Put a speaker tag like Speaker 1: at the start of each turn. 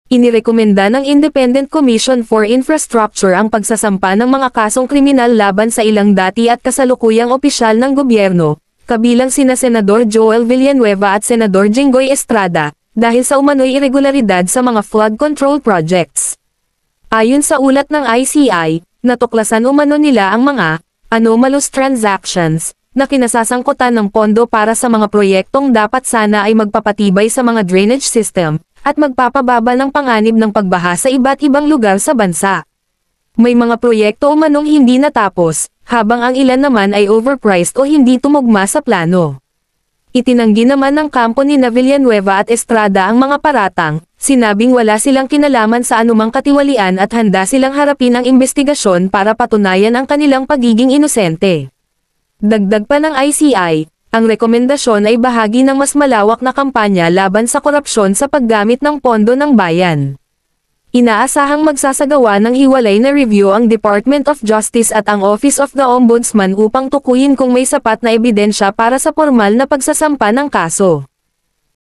Speaker 1: Inirekomenda ng Independent Commission for Infrastructure ang pagsasampa ng mga kasong kriminal laban sa ilang dati at kasalukuyang opisyal ng gobyerno, kabilang sina Senador Joel Villanueva at Senador Jinggoy Estrada, dahil sa umano'y irregularidad sa mga flood control projects. Ayon sa ulat ng ICI, natuklasan umano nila ang mga anomalous transactions na kinasasangkutan ng pondo para sa mga proyektong dapat sana ay magpapatibay sa mga drainage system at magpapababa ng panganib ng pagbaha sa iba't ibang lugar sa bansa. May mga proyekto umanong hindi natapos, habang ang ilan naman ay overpriced o hindi tumugma sa plano. Itinanggi naman ng kampo ni Villanueva at Estrada ang mga paratang, sinabing wala silang kinalaman sa anumang katiwalian at handa silang harapin ang investigasyon para patunayan ang kanilang pagiging inosente. Dagdag pa ng ICI, ang rekomendasyon ay bahagi ng mas malawak na kampanya laban sa korupsyon sa paggamit ng pondo ng bayan. Inaasahang magsasagawa ng hiwalay na review ang Department of Justice at ang Office of the Ombudsman upang tukuyin kung may sapat na ebidensya para sa pormal na pagsasampa ng kaso.